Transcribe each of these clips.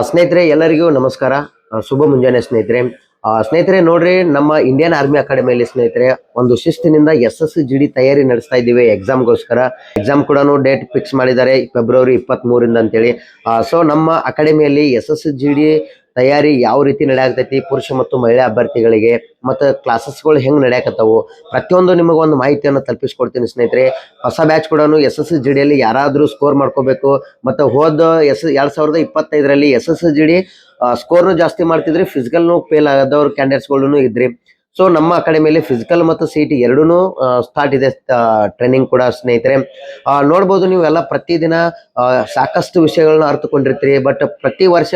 ಸ್ನೇಹಿತರೆ ಎಲ್ಲರಿಗೂ ನಮಸ್ಕಾರ. ಶುಭ ಮುಂಜಾನೆ ಸ್ನೇಹಿತರೆ. ಸ್ನೇಹಿತರೆ ನೋಡ್ರಿ, ನಮ್ಮ ಇಂಡಿಯನ್ ಆರ್ಮಿ ಅಕಾಡೆಮಿಯಲ್ಲಿ ಸ್ನೇಹಿತರೆ ಒಂದು ಶಿಸ್ತಿನಿಂದ SSGD ತಯಾರಿ ನಡೆಸ್ತಾ ಇದ್ದೀವಿ ಎಕ್ಸಾಮ್ಗೋಸ್ಕರ. ಎಕ್ಸಾಮ್ ಕೂಡ ಡೇಟ್ ಫಿಕ್ಸ್ ಮಾಡಿದ್ದಾರೆ ಫೆಬ್ರವರಿ 23 ಅಂತೇಳಿ. ಸೊ ನಮ್ಮ ಅಕಾಡೆಮಿಯಲ್ಲಿ SSGD ತಯಾರಿ ಯಾವ ರೀತಿ ನಡೆಯಾಗ್ತೈತಿ ಪುರುಷ ಮತ್ತು ಮಹಿಳಾ ಅಭ್ಯರ್ಥಿಗಳಿಗೆ, ಮತ್ತು ಕ್ಲಾಸಸ್ಗಳು ಹೆಂಗೆ ನಡೆಯಕತ್ತವು ಪ್ರತಿಯೊಂದು ನಿಮಗೆ ಒಂದು ಮಾಹಿತಿಯನ್ನು ತಲುಪಿಸ್ಕೊಡ್ತೀನಿ ಸ್ನೇಹಿತರೆ. ಹೊಸ ಬ್ಯಾಚ್ ಕೂಡ SSGDಯಲ್ಲಿ ಯಾರಾದರೂ ಸ್ಕೋರ್ ಮಾಡ್ಕೋಬೇಕು, ಮತ್ತು ಹೋದ 2025ರಲ್ಲಿ SSGD ಸ್ಕೋರ್ನು ಜಾಸ್ತಿ ಮಾಡ್ತಿದ್ರಿ, ಫಿಸಿಕಲ್ನು ಫೇಲ್ ಆದವ್ರು ಕ್ಯಾಂಡಿಡೇಟ್ಸ್ಗಳು ಇದ್ರಿ. ಸೊ ನಮ್ಮ ಅಕಾಡೆಮಿಯಲ್ಲಿ ಫಿಸಿಕಲ್ ಮತ್ತು CET ಎರಡೂ ಸ್ಟಾರ್ಟ್ ಇದೆ ಟ್ರೈನಿಂಗ್ ಕೂಡ ಸ್ನೇಹಿತರೆ. ನೋಡ್ಬೋದು ನೀವೆಲ್ಲ ಪ್ರತಿದಿನ ಸಾಕಷ್ಟು ವಿಷಯಗಳನ್ನ ಅರ್ಥಕೊಂಡಿರ್ತೀರಿ. ಬಟ್ ಪ್ರತಿ ವರ್ಷ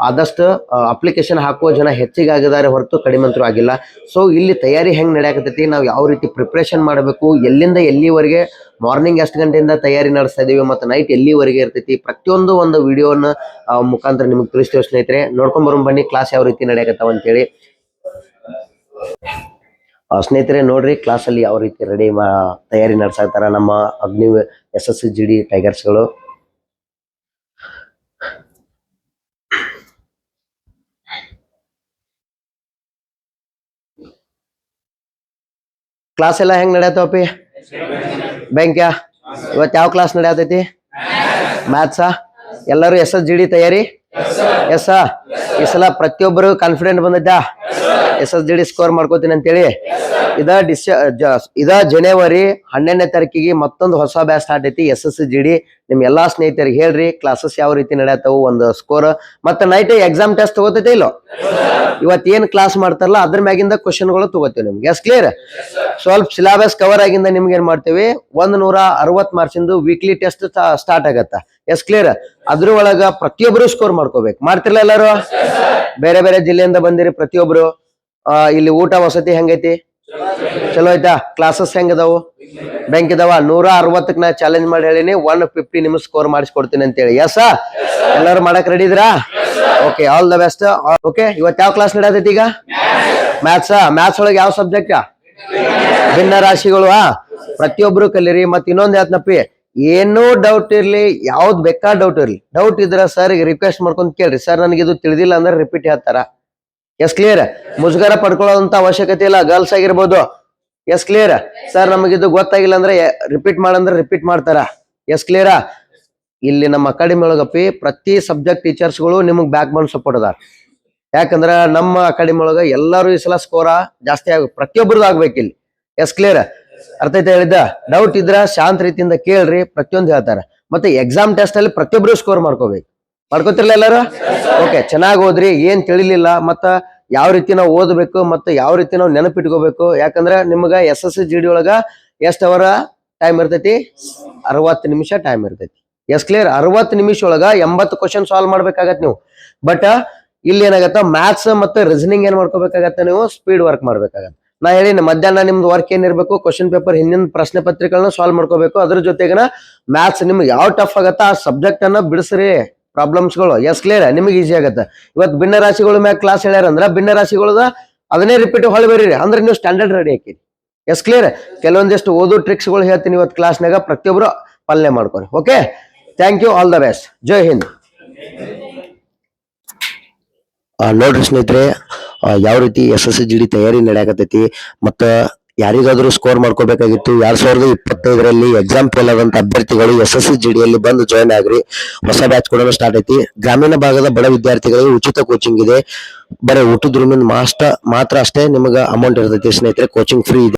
ಆದಷ್ಟು ಅಪ್ಲಿಕೇಶನ್ ಹಾಕುವ ಜನ ಹೆಚ್ಚಿಗೆ ಆಗಿದ್ದಾರೆ ಹೊರತು ಕಡಿಮೆ ಅಂತೂ ಆಗಿಲ್ಲ. ಸೊ ಇಲ್ಲಿ ತಯಾರಿ ಹೆಂಗೆ ನಡೆಯಕತ್ತೈತಿ, ನಾವು ಯಾವ ರೀತಿ ಪ್ರಿಪ್ರೇಷನ್ ಮಾಡಬೇಕು, ಎಲ್ಲಿಂದ ಎಲ್ಲಿವರೆಗೆ, ಮಾರ್ನಿಂಗ್ ಎಷ್ಟು ಗಂಟೆಯಿಂದ ತಯಾರಿ ನಡೆಸ್ತಾ ಇದೀವಿ ಮತ್ತು ನೈಟ್ ಎಲ್ಲಿವರೆಗೆ ಇರ್ತೈತಿ, ಪ್ರತಿಯೊಂದು ಒಂದು ವಿಡಿಯೋನ ಮುಖಾಂತರ ನಿಮ್ಗೆ ತಿಳಿಸ್ತೇವೆ ಸ್ನೇಹಿತರೆ. ನೋಡ್ಕೊಂಡ್ ಬನ್ನಿ ಕ್ಲಾಸ್ ಯಾವ ರೀತಿ ನಡೆಯಕತ್ತಾವ ಅಂತೇಳಿ. ಸ್ನೇಹಿತರೆ ನೋಡ್ರಿ, ಕ್ಲಾಸಲ್ಲಿ ಯಾವ ರೀತಿ ತಯಾರಿ ನಡೆಸಾಕ್ತಾರ ನಮ್ಮ ಅಗ್ನಿ SSGD ಟೈಗರ್ಸ್ಗಳು. ಕ್ಲಾಸ್ ಎಲ್ಲ ಹೆಂಗ್ ನಡೆಯತ್ತವಪಿ? ಬ್ಯಾಂಕ್ಯಾ ಇವತ್ತು ಯಾವ ಕ್ಲಾಸ್ ನಡೆಯತೈತಿ? ಮ್ಯಾಥ್ಸಾ? ಎಲ್ಲರೂ SSGD ತಯಾರಿ ಎಸ್. ಈ ಸಲ ಪ್ರತಿಯೊಬ್ಬರು ಕಾನ್ಫಿಡೆಂಟ್ ಬಂದೈತಾ SSGD ಸ್ಕೋರ್ ಮಾಡ್ಕೋತೀನಿ ಅಂತೇಳಿ? ಇದ ಜನವರಿ 12ನೇ ತಾರೀಕಿಗೆ ಮತ್ತೊಂದು ಹೊಸ ಬ್ಯಾಚ್ ಸ್ಟಾರ್ಟ್ ಐತಿ SSGD. ನಿಮ್ ಎಲ್ಲಾ ಸ್ನೇಹಿತರಿಗೆ ಹೇಳ್ರಿ ಕ್ಲಾಸಸ್ ಯಾವ ರೀತಿ ನಡೆಯತ್ತವು, ಒಂದು ಸ್ಕೋರ್ ಮತ್ತೆ ನೈಟ್ ಎಕ್ಸಾಮ್ ಟೆಸ್ಟ್ ತಗೋತೈತೆ ಇಲ್ಲೋ? ಇವತ್ತು ಏನ್ ಕ್ಲಾಸ್ ಮಾಡ್ತಾರಲ್ಲ ಅದ್ರ ಮ್ಯಾಗಿಂದ ಕ್ವಶನ್ಗಳು ತಗೋತೀವಿ ನಿಮ್ಗೆ. Yes clear? ಸ್ವಲ್ಪ ಸಿಲೆಬಸ್ ಕವರ್ ಆಗಿಂದ ನಿಮ್ಗೆ ಏನ್ ಮಾಡ್ತೀವಿ, 160 ಮಾರ್ಕ್ಸಿಂದು ವೀಕ್ಲಿ ಟೆಸ್ಟ್ ಸ್ಟಾರ್ಟ್ ಆಗತ್ತ. Yes clear? ಅದ್ರ ಒಳಗ ಪ್ರತಿಯೊಬ್ಬರು ಸ್ಕೋರ್ ಮಾಡ್ಕೋಬೇಕು. ಮಾಡ್ತಿರ್ಲ ಎಲ್ಲರೂ? ಬೇರೆ ಬೇರೆ ಜಿಲ್ಲೆಯಿಂದ ಬಂದಿರಿ ಪ್ರತಿಯೊಬ್ರು. ಇಲ್ಲಿ ಊಟ ವಸತಿ ಹೆಂಗೈತಿ? ಚಲೋ ಐತಾ? ಕ್ಲಾಸಸ್ ಹೆಂಗದಾವು? ಬ್ಯಾಂಕ್ ಇದಾವ? 160ಕ್ಕೆ ನಾ ಚಾಲೆಂಜ್ ಮಾಡಿ ಹೇಳಿನಿ 150 ನಿಮ್ಗೆ ಸ್ಕೋರ್ ಮಾಡಿಸ್ಕೊಡ್ತೀನಿ ಅಂತೇಳಿ. ಎಸ್? ಎಲ್ಲರೂ ಮಾಡಕ್ ರೆಡಿ ಇದ್ರಾ? Okay, all the best. Okay, ಇವತ್ತು ಯಾವ ಕ್ಲಾಸ್ ನಡೆಯತೈತಿ ಈಗ? ಮ್ಯಾಥ್ಸ್. ಮ್ಯಾಥ್ಸ್ ಒಳಗೆ ಯಾವ ಸಬ್ಜೆಕ್ಟ್? ಭಿನ್ನ ರಾಶಿಗಳು. ಪ್ರತಿಯೊಬ್ರು ಕಲೀರಿ. ಮತ್ ಇನ್ನೊಂದ್ ಹೇಳ್ತನಪ್ಪಿ, ಏನೋ ಡೌಟ್ ಇರ್ಲಿ, ಯಾವ್ದು ಬೇಕಾ ಡೌಟ್ ಇರ್ಲಿ, ಡೌಟ್ ಇದ್ರ ಸರ್ ರಿಕ್ವೆಸ್ಟ್ ಮಾಡ್ಕೊಂಡ್ ಕೇಳ್ರಿ. ಸರ್ ನನಗೆ ಇದು ತಿಳಿದಿಲ್ಲ ಅಂದ್ರೆ ರಿಪೀಟ್ ಹೇಳ್ತಾರ. Yes clear? ಮುಜುಗರ ಪಡ್ಕೊಳ್ಳೋದಂತ ಅವಶ್ಯಕತೆ ಇಲ್ಲ, ಗರ್ಲ್ಸ್ ಆಗಿರ್ಬೋದು. S clear? ಸರ್ ನಮಗಿದು ಗೊತ್ತಾಗಿಲ್ಲ ಅಂದ್ರೆ ರಿಪೀಟ್ ಮಾಡಂದ್ರೆ ರಿಪೀಟ್ ಮಾಡ್ತಾರ. Yes clear? ಇಲ್ಲಿ ನಮ್ಮ ಅಕಾಡೆಮಿ ಒಳಗಪ್ಪಿ ಪ್ರತಿ ಸಬ್ಜೆಕ್ಟ್ ಟೀಚರ್ಸ್ಗಳು ನಿಮಗ್ ಬ್ಯಾಕ್ ಬೋನ್ ಸಪೋರ್ಟ್ ಅದಾರ. ಯಾಕಂದ್ರ ನಮ್ಮ ಅಕಾಡೆಮಿ ಒಳಗ ಎಲ್ಲರೂ ಈ ಸಲ ಸ್ಕೋರ ಜಾಸ್ತಿ ಪ್ರತಿಯೊಬ್ಬರದು ಆಗ್ಬೇಕು ಇಲ್ಲಿ. Yes clear? ಅರ್ಥ ಐತೆ ಹೇಳಿದ್ದ? ಡೌಟ್ ಇದ್ರ ಶಾಂತ ರೀತಿಯಿಂದ ಕೇಳ್ರಿ, ಪ್ರತಿಯೊಂದು ಹೇಳ್ತಾರ. ಮತ್ತೆ ಎಕ್ಸಾಮ್ ಟೆಸ್ಟ್ ಅಲ್ಲಿ ಪ್ರತಿಯೊಬ್ರು ಸ್ಕೋರ್ ಮಾಡ್ಕೋಬೇಕು. ಮಾಡ್ಕೋತಿರ್ಲ ಎಲ್ಲರೂ? ಓಕೆ, ಚೆನ್ನಾಗಿ ಓದ್ರಿ. ಏನ್ ತಿಳಿಲಿಲ್ಲ ಮತ್ತ ಯಾವ ರೀತಿ ನಾವು ಓದ್ಬೇಕು ಮತ್ತು ಯಾವ ರೀತಿ ನಾವು ನೆನಪಿಟ್ಕೋಬೇಕು. ಯಾಕಂದ್ರೆ ನಿಮ್ಗ SSGD ಒಳಗ ಎಷ್ಟು ಅವರ ಟೈಮ್ ಇರ್ತೈತಿ? 60 ನಿಮಿಷ ಟೈಮ್ ಇರ್ತೈತಿ. S clear? 60 ನಿಮಿಷ ಒಳಗ 80 ಕ್ವಶನ್ ಸಾಲ್ವ್ ಮಾಡ್ಬೇಕಾಗತ್ ನೀವು. ಬಟ್ ಇಲ್ಲಿ ಏನಾಗತ್ತ, ಮ್ಯಾಥ್ಸ್ ಮತ್ತೆ ರೀಸನಿಂಗ್ ಏನ್ ಮಾಡ್ಕೋಬೇಕಾಗತ್ತ, ನೀವು ಸ್ಪೀಡ್ ವರ್ಕ್ ಮಾಡ್ಬೇಕಾಗತ್ತೆ. ನಾ ಹೇಳಿನ ಮಧ್ಯಾಹ್ನ ನಿಮ್ದು ವರ್ಕ್ ಏನಿರ್ಬೇಕು, ಕ್ವಶನ್ ಪೇಪರ್ ಹಿಂದಿನ ಪ್ರಶ್ನೆ ಪತ್ರಿಕೆಗಳನ್ನ ಸಾಲ್ವ್ ಮಾಡ್ಕೋಬೇಕು. ಅದ್ರ ಜೊತೆಗಿನ ಮ್ಯಾಥ್ಸ್ ನಿಮ್ಗೆ ಯಾವ ಟಫ್ ಆಗತ್ತ ಆ ಸಬ್ಜೆಕ್ಟ್ ಅನ್ನ ಬಿಡಿಸ್ರಿ ಪ್ರಾಬ್ಲಮ್ಸ್ಗಳು. Yes clear? ನಿಮಗೆ ಈಸಿ ಆಗತ್ತ. ಇವತ್ತು ಭಿನ್ನ ರಾಶಿಗಳು ಮ್ಯಾಗ ಕ್ಲಾಸ್ ಹೇಳ್ಯಾರಂದ್ರ ಭಿನ್ನ ರಾಶಿಗಳದ ಅದನ್ನೇ ರಿಪೀಟ್ ಹೊಳಿ ಬರೀರಿ, ಅಂದ್ರೆ ನೀವು ಸ್ಟ್ಯಾಂಡರ್ಡ್ ರೆಡಿ ಹಾಕಿರಿ. Yes clear? ಕೆಲವೊಂದಿಷ್ಟು ಓದೋ ಟ್ರಿಕ್ಸ್ಗಳು ಹೇಳ್ತೀನಿ ಇವತ್ತು ಕ್ಲಾಸ್ನಾಗ, ಪ್ರತಿಯೊಬ್ರು ಪಾಲನೆ ಮಾಡ್ಕೊರಿ. Okay, thank you, all the best. ಜೈ ಹಿಂದ್. ನೋಡ್ರಿ ಸ್ನೇಹಿತರೆ, ಯಾವ ರೀತಿ SSGD ತಯಾರಿ ನಡೆಯಕತ್ತೈತಿ, ಮತ್ತ ಯಾರಿಗಾದ್ರೂ ಸ್ಕೋರ್ ಮಾಡ್ಕೋಬೇಕಾಗಿತ್ತು 2025ರಲ್ಲಿ ಎಕ್ಸಾಮ್ ಫೇಲ್ ಆದಂತ ಅಭ್ಯರ್ಥಿಗಳು SSGDಯಲ್ಲಿ ಬಂದು ಜಾಯ್ನ್ ಆಗ್ರಿ. ಹೊಸ ಬ್ಯಾಚ್ ಕೂಡ ಸ್ಟಾರ್ಟ್ ಐತಿ. ಗ್ರಾಮೀಣ ಭಾಗದ ಬಡ ವಿದ್ಯಾರ್ಥಿಗಳಿಗೆ ಉಚಿತ ಕೋಚಿಂಗ್ ಇದೆ. ಬರೀ ಊಟದ ರೂಮಿನ ಮಾತ್ರ ಅಷ್ಟೇ ನಿಮ್ಗೆ ಅಮೌಂಟ್ ಇರ್ತೈತಿ ಸ್ನೇಹಿತರೆ. ಕೋಚಿಂಗ್ ಫ್ರೀ ಇದೆ.